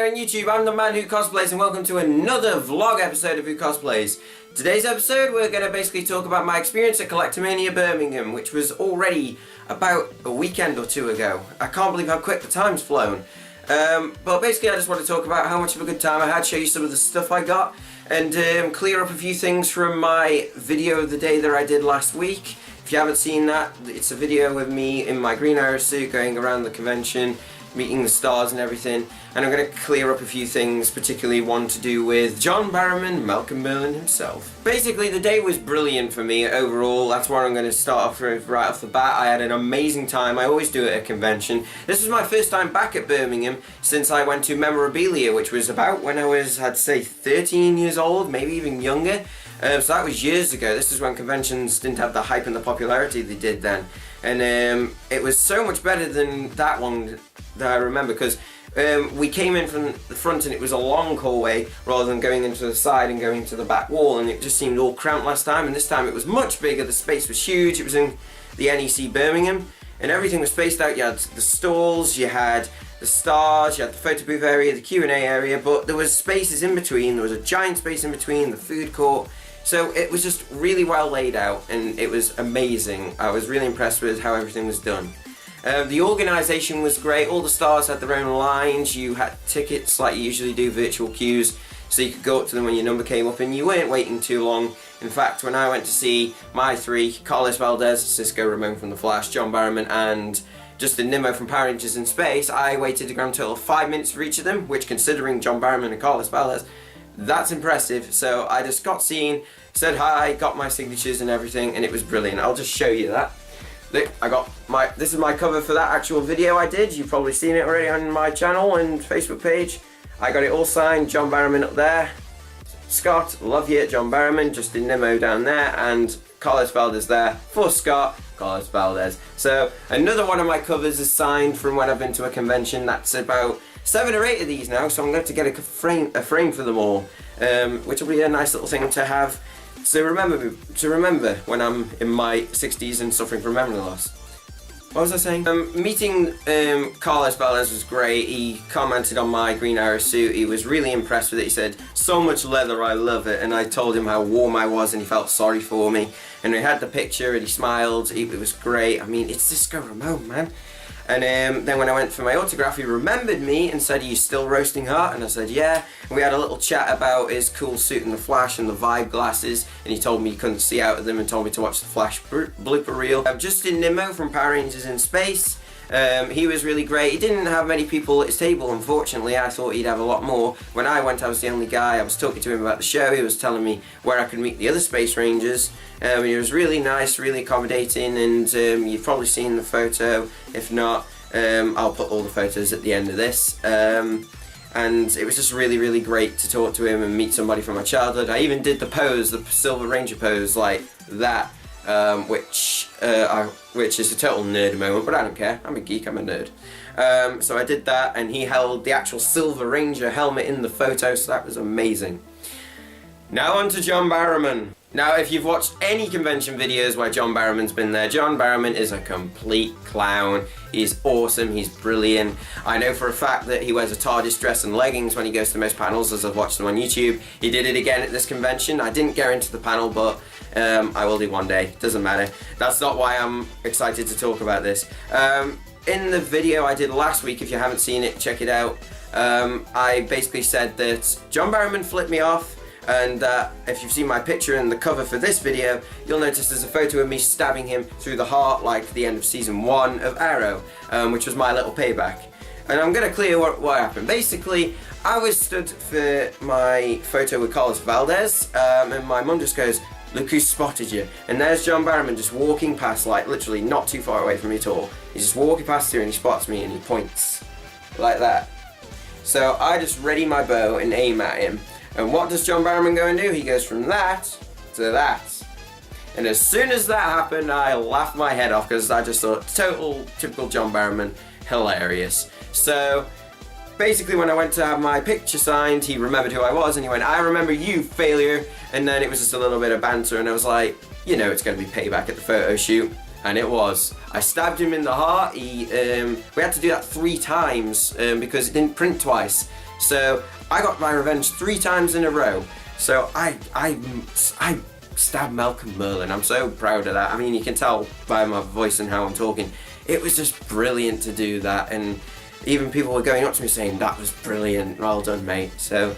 there in YouTube, I'm the man who cosplays and welcome to another vlog episode of Who Cosplays. Today's episode we're going to basically talk about my experience at Collectormania Birmingham, which was already about a weekend or two ago. I can't believe how quick the time's flown. But basically I just want to talk about how much of a good time I had, show you some of the stuff I got, and clear up a few things from my video of the day that I did last week. If you haven't seen that, it's a video with me in my green arrow suit going around the convention, meeting the stars and everything, and I'm going to clear up a few things, particularly one to do with John Barrowman, Malcolm Merlin himself. Basically the day was brilliant for me overall. That's what I'm going to start off with right off the bat. I had an amazing time. I always do it at a convention. This was my first time back at Birmingham since I went to Memorabilia, which was about when I was, I'd say, 13 years old, maybe even younger. So that was years ago. This is when conventions didn't have the hype and the popularity they did then. And it was so much better than that one that I remember, because we came in from the front and it was a long hallway rather than going into the side and going to the back wall, and it just seemed all cramped last time, and this time it was much bigger. The space was huge. It was in the NEC Birmingham and everything was spaced out. You had the stalls, you had the stars, you had the photo booth area, the Q&A area, but there was spaces in between. There was a giant space in between, the food court. So it was just really well laid out and it was amazing. I was really impressed with how everything was done. The organisation was great. All the stars had their own lines. You had tickets like you usually do, virtual queues, so you could go up to them when your number came up and you weren't waiting too long. In fact, when I went to see my three, Carlos Valdez, Cisco Ramon from The Flash, John Barrowman and Justin Nimmo from Power Rangers in Space, I waited a grand total of 5 minutes for each of them, which, considering John Barrowman and Carlos Valdez, that's impressive. So I just got seen, said hi, got my signatures and everything, and it was brilliant. I'll just show you that. Look, this is my cover for that actual video I did. You've probably seen it already on my channel and Facebook page. I got it all signed, John Barrowman up there, Scott, love you, John Barrowman, Justin Nimmo down there, and Carlos Valdez there for Scott, Carlos Valdez. So another one of my covers is signed from when I've been to a convention. That's about 7 or 8 of these now, so I'm going to get a frame for them all, which will be a nice little thing to have. So remember when I'm in my 60s and suffering from memory loss. What was I saying? Meeting Carlos Valdez was great. He commented on my green arrow suit. He was really impressed with it. He said, "So much leather, I love it." And I told him how warm I was and he felt sorry for me. And we had the picture and he smiled. It was great. I mean, it's Cisco Ramon, man. And then when I went for my autograph, he remembered me and said, "Are you still roasting hot?" And I said, "Yeah." And we had a little chat about his cool suit and the Flash and the Vibe glasses, and he told me he couldn't see out of them and told me to watch the Flash blooper reel. Justin Nimmo from Power Rangers in Space, he was really great. He didn't have many people at his table, unfortunately. I thought he'd have a lot more. When I went, I was the only guy. I was talking to him about the show. He was telling me where I could meet the other Space Rangers. He was really nice, really accommodating, and you've probably seen the photo. If not, I'll put all the photos at the end of this. And it was just really, really great to talk to him and meet somebody from my childhood. I even did the pose, the Silver Ranger pose, like that, which is a total nerd moment, but I don't care. I'm a geek, I'm a nerd. So I did that, and he held the actual Silver Ranger helmet in the photo, so that was amazing. Now on to John Barrowman. Now, if you've watched any convention videos where John Barrowman's been there, John Barrowman is a complete clown. He's awesome, he's brilliant. I know for a fact that he wears a TARDIS dress and leggings when he goes to most panels, as I've watched them on YouTube. He did it again at this convention. I didn't go into the panel, but I will do one day. Doesn't matter. That's not why I'm excited to talk about this. In the video I did last week, if you haven't seen it, check it out. I basically said that John Barrowman flipped me off, and if you've seen my picture in the cover for this video, you'll notice there's a photo of me stabbing him through the heart like the end of season 1 of Arrow, which was my little payback. And I'm going to clear what happened. Basically, I was stood for my photo with Carlos Valdez, and my mum just goes, "Look who spotted you." And there's John Barrowman just walking past, like literally not too far away from me at all. He's just walking past here and he spots me and he points like that. So I just ready my bow and aim at him. And what does John Barrowman go and do? He goes from that to that. And as soon as that happened, I laughed my head off because I just thought, typical John Barrowman, hilarious. So basically when I went to have my picture signed, he remembered who I was and he went, "I remember you, failure." And then it was just a little bit of banter and I was like, you know, it's going to be payback at the photo shoot. And it was. I stabbed him in the heart. We had to do that 3 times because it didn't print twice. So I got my revenge 3 times in a row. So I stabbed Malcolm Merlin. I'm so proud of that. I mean, you can tell by my voice and how I'm talking. It was just brilliant to do that, and even people were going up to me saying, that was brilliant, well done mate. So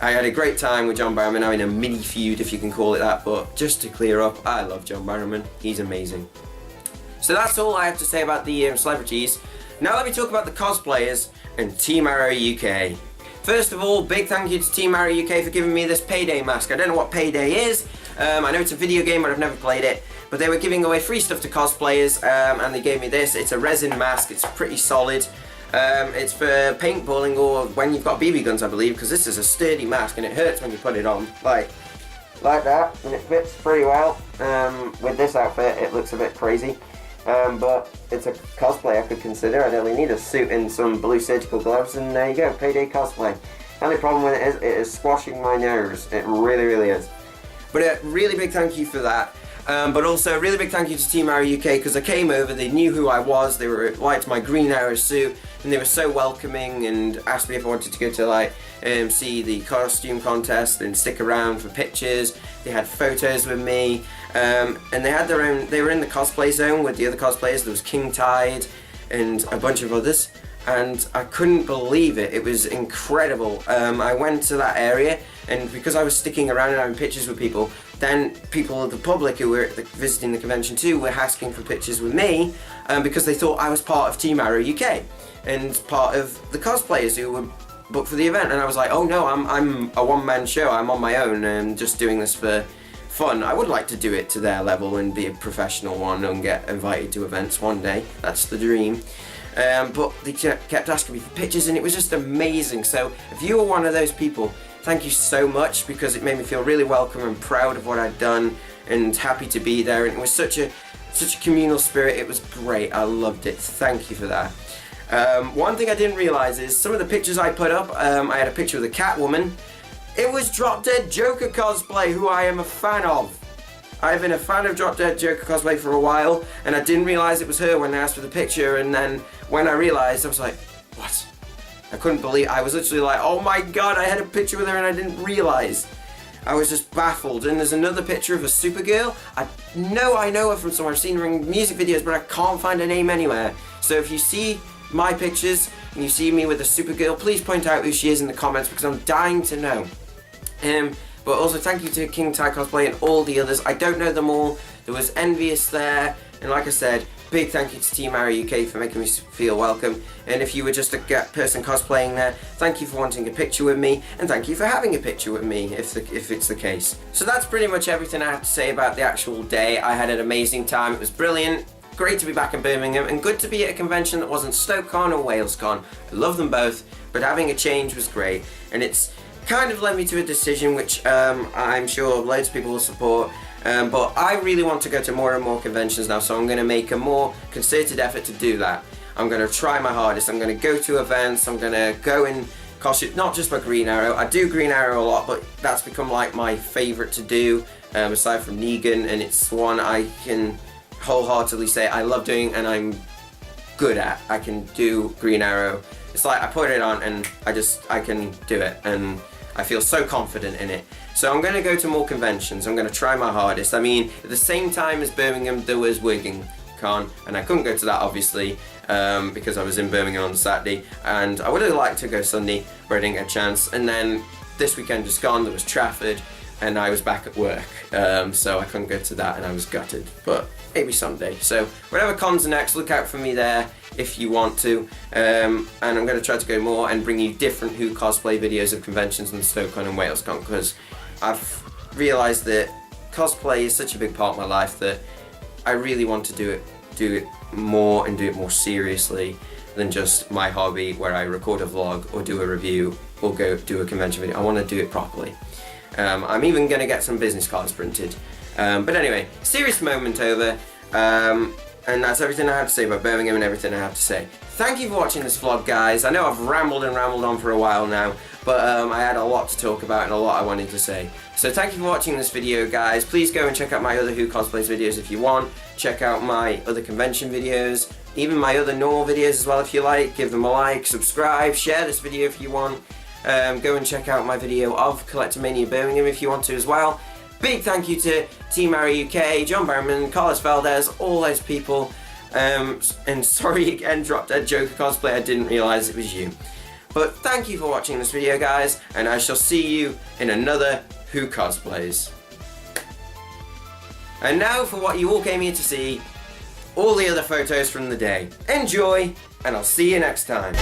I had a great time with John Barrowman, having a mini feud if you can call it that, but just to clear up, I love John Barrowman, he's amazing. So that's all I have to say about the celebrities. Now let me talk about the cosplayers and Team Arrow UK. First of all, big thank you to Team Arrow UK for giving me this Payday mask. I don't know what Payday is, I know it's a video game but I've never played it, but they were giving away free stuff to cosplayers, and they gave me this. It's a resin mask, it's pretty solid. It's for paintballing or when you've got BB guns, I believe, because this is a sturdy mask and it hurts when you put it on, like that, and it fits pretty well. With this outfit it looks a bit crazy, but it's a cosplay I could consider. I only need a suit and some blue surgical gloves, and there you go, Payday cosplay. The only problem with it is squashing my nose, it really is. But a really big thank you for that. But also a really big thank you to Team Arrow UK, because I came over, they knew who I was, they liked my Green Arrow suit, and they were so welcoming and asked me if I wanted to go to see the costume contest and stick around for pictures. They had photos with me, and they had their own, they were in the cosplay zone with the other cosplayers. There was King Tide and a bunch of others, and I couldn't believe it. It was incredible. I went to that area, and because I was sticking around and having pictures with people, then people of the public who were visiting the convention too were asking for pictures with me, because they thought I was part of Team Arrow UK and part of the cosplayers who were booked for the event. And I was like, oh no, I'm a one-man show, I'm on my own and just doing this for fun. I would like to do it to their level and be a professional one and get invited to events one day. That's the dream. But they kept asking me for pictures, and it was just amazing. So if you were one of those people, thank you so much, because it made me feel really welcome and proud of what I'd done and happy to be there. And it was such a communal spirit. It was great. I loved it. Thank you for that. One thing I didn't realize is some of the pictures I put up, I had a picture of the Catwoman. It was Drop Dead Joker cosplay, who I am a fan of. I've been a fan of Drop Dead Joker cosplay for a while, and I didn't realize it was her when they asked for the picture, and then when I realized, I was like, what? I couldn't believe, I was literally like, oh my god, I had a picture with her and I didn't realize. I was just baffled. And there's another picture of a Supergirl. I know her from somewhere. I've seen her in music videos, but I can't find her name anywhere. So if you see my pictures and you see me with a Supergirl, please point out who she is in the comments, because I'm dying to know. But also thank you to King Ty Cosplay and all the others. I don't know them all. There was Envious there, and like I said, big thank you to Team Arrow UK for making me feel welcome. And if you were just a person cosplaying there, thank you for wanting a picture with me, and thank you for having a picture with me if it's the case. So that's pretty much everything I have to say about the actual day. I had an amazing time. It was brilliant. Great to be back in Birmingham, and good to be at a convention that wasn't StokeCon or WalesCon. I love them both, but having a change was great, and it's kind of led me to a decision which I'm sure loads of people will support. But I really want to go to more and more conventions now, so I'm going to make a more concerted effort to do that. I'm going to try my hardest. I'm going to go to events. I'm going to go in costume, not just for Green Arrow. I do Green Arrow a lot, but that's become like my favourite to do, aside from Negan, and it's one I can wholeheartedly say I love doing and I'm good at. I can do Green Arrow. It's like I put it on and I can do it, and I feel so confident in it. So I'm going to go to more conventions. I'm going to try my hardest. I mean, at the same time as Birmingham, there was Wigan Con, and I couldn't go to that obviously because I was in Birmingham on Saturday, and I would have liked to go Sunday, but I didn't get a chance. And then this weekend just gone, there was Trafford, and I was back at work, so I couldn't go to that, and I was gutted. But maybe someday. So whatever cons are next, look out for me there if you want to. And I'm going to try to go more and bring you different Who cosplay videos of conventions in StokeCon and WalesCon, because I've realised that cosplay is such a big part of my life that I really want to do it more and do it more seriously than just my hobby where I record a vlog or do a review or go do a convention video. I want to do it properly. I'm even going to get some business cards printed. But anyway, serious moment over, and that's everything I have to say about Birmingham and everything I have to say. Thank you for watching this vlog, guys. I know I've rambled and rambled on for a while now, but I had a lot to talk about and a lot I wanted to say. So thank you for watching this video, guys. Please go and check out my other Who Cosplays videos if you want. Check out my other convention videos, even my other normal videos as well if you like. Give them a like, subscribe, share this video if you want. Go and check out my video of Collectormania Birmingham if you want to as well. Big thank you to Team Mary UK, John Barrowman, Carlos Valdez, all those people. And sorry again, Drop Dead Joker Cosplay, I didn't realise it was you. But thank you for watching this video, guys, and I shall see you in another Who Cosplays. And now for what you all came here to see, all the other photos from the day. Enjoy, and I'll see you next time.